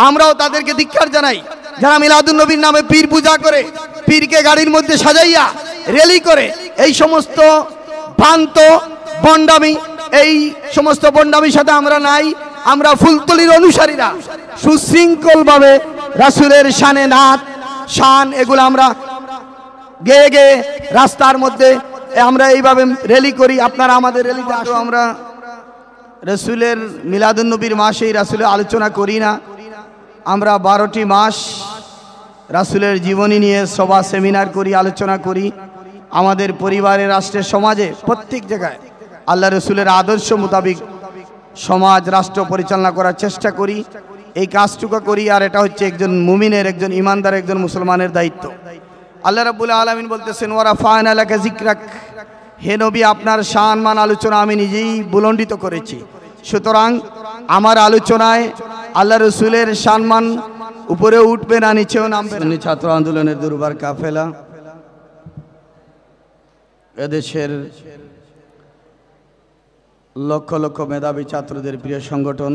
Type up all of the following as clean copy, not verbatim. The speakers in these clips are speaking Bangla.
আমরাও তাদেরকে ধিক্কার জানাই যারা মিলাদুন নবীর নামে পীর পূজা করে, পীরকে গাড়ির মধ্যে সাজাইয়া র্যালি করে। এই সমস্ত ভ্রান্ত বন্ডামি, এই সমস্ত বন্ডামির সাথে আমরা নাই। আমরা ফুলতলির অনুসারীরা সুশৃঙ্খলভাবে রাসূলের শানে নাত শান এগুলো আমরা গেয়ে গেয়ে রাস্তার মধ্যে আমরা এইভাবে র্যালি করি। আপনারা আমাদের র্যালিতে আসো। আমরা রাসূলের মিলাদুন নবীর মাসেই রাসূলের আলোচনা করি না। আমরা 12টি মাস রাসূলের জীবনী নিয়ে সভা সেমিনার করি, আলোচনা করি। আমাদের পরিবারে, রাষ্ট্রের, সমাজে প্রত্যেক জায়গায় আল্লাহ রসুলের আদর্শ মোতাবেক সমাজ রাষ্ট্র পরিচালনা করার চেষ্টা করি। এই কাজটুকু করি, আর এটা হচ্ছে একজন মুমিনের, একজন ইমানদার, একজন মুসলমানের দায়িত্ব। আল্লাহ রাব্বুল আলামিন বলতেছেন, ওয়ারাফা'না লাকা যিকরাক, হে নবী আপনার শান মান আলোচনা আমি নিজেই বুলন্ডিত করেছি। সুতরাং আমার আলোচনায় আল্লাহ রসুলের সম্মান উপরে উঠবে না, নিচেও নামবে না। ছাত্র আন্দোলনের দুর্বার কাফেলা এদেশের লক্ষ লক্ষ মেধাবী ছাত্রদের প্রিয় সংগঠন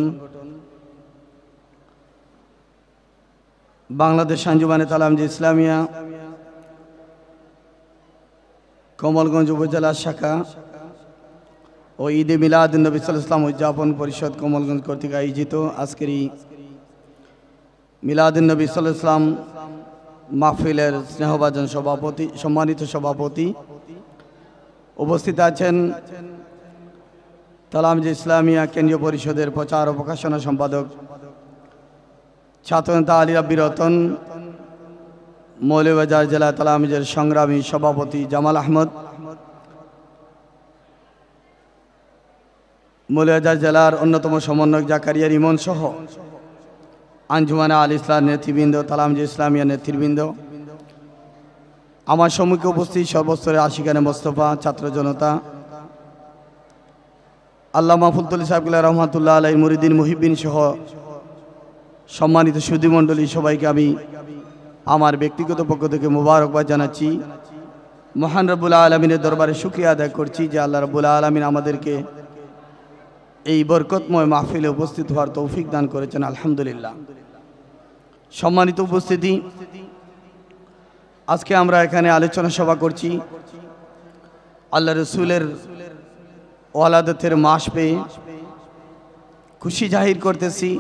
বাংলাদেশ আঞ্জুমানে তালামজি ইসলামিয়া কমলগঞ্জ উপজেলা শাখা ও ঈদে মিলাদুন নবী সাল্লাল্লাহু আলাইহি ওয়াসাল্লাম উদযাপন পরিষদ কমলগঞ্জ কর্তৃক আয়োজিত আজকের এই মিলাদুন নবী সাল্লাল্লাহু আলাইহি ওয়াসাল্লাম মাহফিলের স্নেহভাজন সভাপতি, সম্মানিত সভাপতি, উপস্থিত আছেন তালামজি ইসলামিয়া কেন্দ্রীয় পরিষদের প্রচার ও প্রকাশনা সম্পাদক ছাত্রনেতা আলী রাব্বি রতন, মৌলভীবাজার জেলা তালামীজের সংগ্রামী সভাপতি জামাল আহমদ, মৌলভীবাজার জেলার অন্যতম সমন্বয়ক জাকারিয়া রিমন সহ আঞ্জুমানে আল ইসলাম নেতৃবৃন্দ, তালামজি ইসলামিয়া নেতৃবৃন্দ, আমার সম্মুখে উপস্থিত সর্বস্তরের আশিকানে মোস্তফা, ছাত্র জনতা, আল্লামা ফুলতলি সাহেবুল্লাহ রহমাতুল্লাহ আলাইহির মুরিদিন মুহিব্বিন সহ সম্মানিত সুধীমণ্ডলী সবাইকে আমি আমার ব্যক্তিগত পক্ষ থেকে মোবারকবাদ জানাচ্ছি। মহান রব্বুল আলামিনের দরবারে শুকরিয়া আদায় করছি যে আল্লাহ রব্বুল আলামিন আমাদেরকে এই বরকতময় মাহফিলে উপস্থিত হওয়ার তৌফিক দান করেছেন, আলহামদুলিল্লাহ। সম্মানিত উপস্থিতি, আজকে আমরা এখানে আলোচনা সভা করছি আল্লাহ রসুলের ওয়ালাদতের মাস পেয়ে খুশি জাহির করতেছি।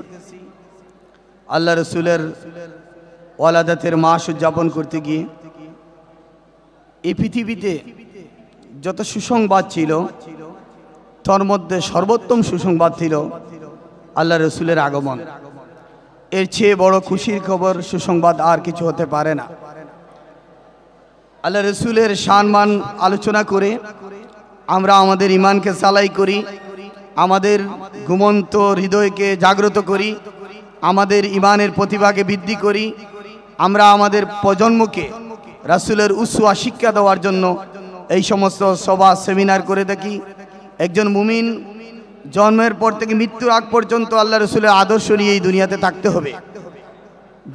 আল্লাহ রসুলের ওয়ালাদতের মাস উদযাপন করতে গিয়ে এই পৃথিবীতে যত সুসংবাদ ছিল তার মধ্যে সর্বোত্তম সুসংবাদ ছিল আল্লাহ রসুলের আগমন। এর চেয়ে বড় খুশির খবর, সুসংবাদ আর কিছু হতে পারে না। আল্লাহ রসুলের সম্মান আলোচনা করে আমরা আমাদের ইমানকে সালাই করি, আমাদের ঘুমন্ত হৃদয়কে জাগ্রত করি, আমাদের ইমানের প্রতিভাকে বৃদ্ধি করি। আমরা আমাদের প্রজন্মকে রাসূলের উসওয়া শিক্ষা দেওয়ার জন্য এই সমস্ত সভা সেমিনার করে থাকি। একজন মুমিন জন্মের পর থেকে মৃত্যুর আগ পর্যন্ত আল্লাহ রসুলের আদর্শ নিয়ে এই দুনিয়াতে থাকতে হবে।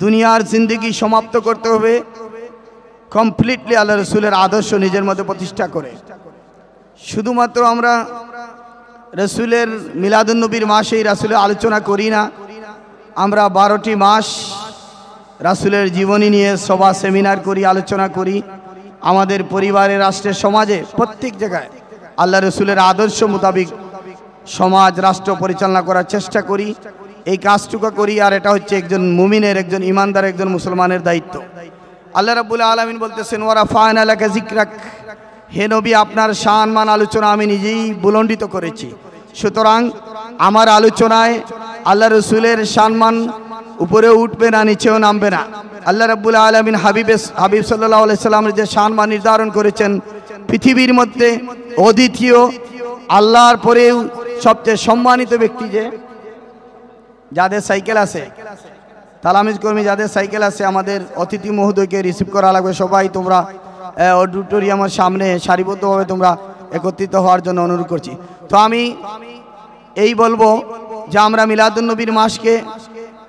দুনিয়ার জিন্দেগি সমাপ্ত করতে হবে কমপ্লিটলি আল্লাহ রসুলের আদর্শ নিজের মধ্যে প্রতিষ্ঠা করে। শুধুমাত্র আমরা রসুলের মিলাদুন নবীর মাসেই রাসূলের আলোচনা করি না। আমরা 12টি মাস রাসূলের জীবনী নিয়ে সভা সেমিনার করি, আলোচনা করি। আমাদের পরিবারে, রাষ্ট্রের, সমাজে প্রত্যেক জায়গায় আল্লাহ রসুলের আদর্শ মোতাবেক সমাজ রাষ্ট্র পরিচালনা করার চেষ্টা করি। এই কাজটুকু করি, আর এটা হচ্ছে একজন মুমিনের, একজন ইমানদার, একজন মুসলমানের দায়িত্ব। আল্লাহ রাব্বুল আলামিন বলতেছেন, ওয়ারাফা'না লাকা যিকরাক, হে নবী আপনার শান মান আলোচনা আমি নিজেই বুলন্ডিত করেছি। সুতরাং আমার আলোচনায় আল্লাহ রসুলের সম্মান উপরে উঠবে না, নিচেও নামবে না। আল্লাহ রাব্বুল আলামিন হাবিব সাল্লাল্লাহু আলাইহি সাল্লামের যে সম্মান নির্ধারণ করেছেন, পৃথিবীর মধ্যে অদ্বিতীয়, আল্লাহর পরেও সবচেয়ে সম্মানিত ব্যক্তি যে যাদের সাইকেল আছে, তালামিজ কর্মী যাদের সাইকেল আছে, আমাদের অতিথি মহোদয়কে রিসিভ করা লাগবে। সবাই তোমরা অডিটোরিয়ামের সামনে সারিবদ্ধভাবে তোমরা একত্রিত হওয়ার জন্য অনুরোধ করছি। তো আমি এই বলবো যে আমরা মিলাদুন নবীর মাসকে,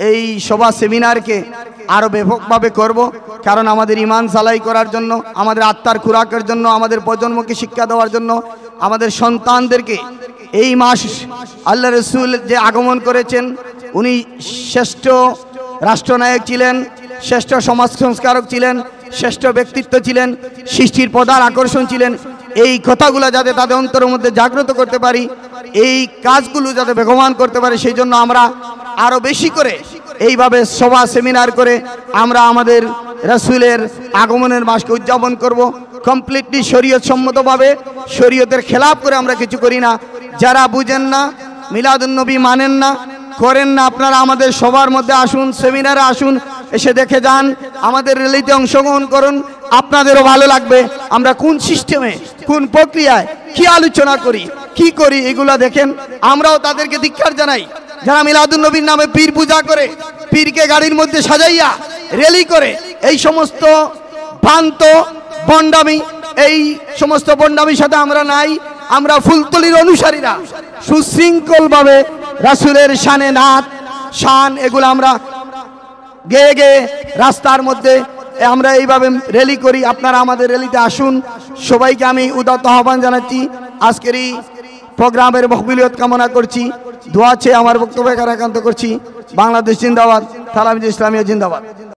এই সভা সেমিনারকে আরও ব্যাপকভাবে করব, কারণ আমাদের ইমান সালাই করার জন্য, আমাদের আত্মার খুরাকের জন্য, আমাদের প্রজন্মকে শিক্ষা দেওয়ার জন্য, আমাদের সন্তানদেরকে এই মাস আল্লাহ রসুল যে আগমন করেছেন, উনি শ্রেষ্ঠ রাষ্ট্রনায়ক ছিলেন, শ্রেষ্ঠ সমাজ সংস্কারক ছিলেন, শ্রেষ্ঠ ব্যক্তিত্ব ছিলেন, সৃষ্টির প্রধান আকর্ষণ ছিলেন। এই কথাগুলো যাতে তাদের অন্তরের মধ্যে জাগ্রত করতে পারি, এই কাজগুলো যাতে বেগমান করতে পারি, সেই জন্য আমরা আরও বেশি করে এইভাবে সভা সেমিনার করে আমরা আমাদের রাসূলের আগমনের মাসকে উদযাপন করব। কমপ্লিটলি শরীয়ত সম্মতভাবে, শরীয়তের খেলাপ করে আমরা কিছু করি না। যারা বুঝেন না, মিলাদুন্নবী মানেন না, করেন না, আপনারা আমাদের সবার মধ্যে আসুন, সেমিনারে আসুন, এসে দেখে যান, আমাদের র্যালিতে অংশগ্রহণ করুন, আপনাদেরও ভালো লাগবে। আমরা কোন সিস্টেমে, কোন প্রক্রিয়ায়, কি আলোচনা করি, কি করি, এগুলা দেখেন। আমরাও তাদেরকে ধিক্কার জানাই যারা মিলাদুন্নবীর নামে পীর পূজা করে, পীরকে গাড়ির মধ্যে সাজাইয়া র্যালি করে। এই সমস্ত ভ্রান্ত বন্ডামি, এই সমস্ত বন্ডামির সাথে আমরা নাই। আমরা ফুলতলির অনুসারীরা সুশৃঙ্খলভাবে রাসূলের শানে নাত শান এগুলো আমরা গেয়ে গেয়ে রাস্তার মধ্যে আমরা এইভাবে র্যালি করি। আপনারা আমাদের র্যালিতে আসুন। সবাইকে আমি উদাত্ত আহ্বান জানাচ্ছি। আজকের এই প্রোগ্রামের মকবুলিয়ত কামনা করছি। দোয়া চেয়ে আমার বক্তব্য এখানে একান্ত করছি। বাংলাদেশ জিন্দাবাদ, তালামিজ ইসলামিয়া জিন্দাবাদ।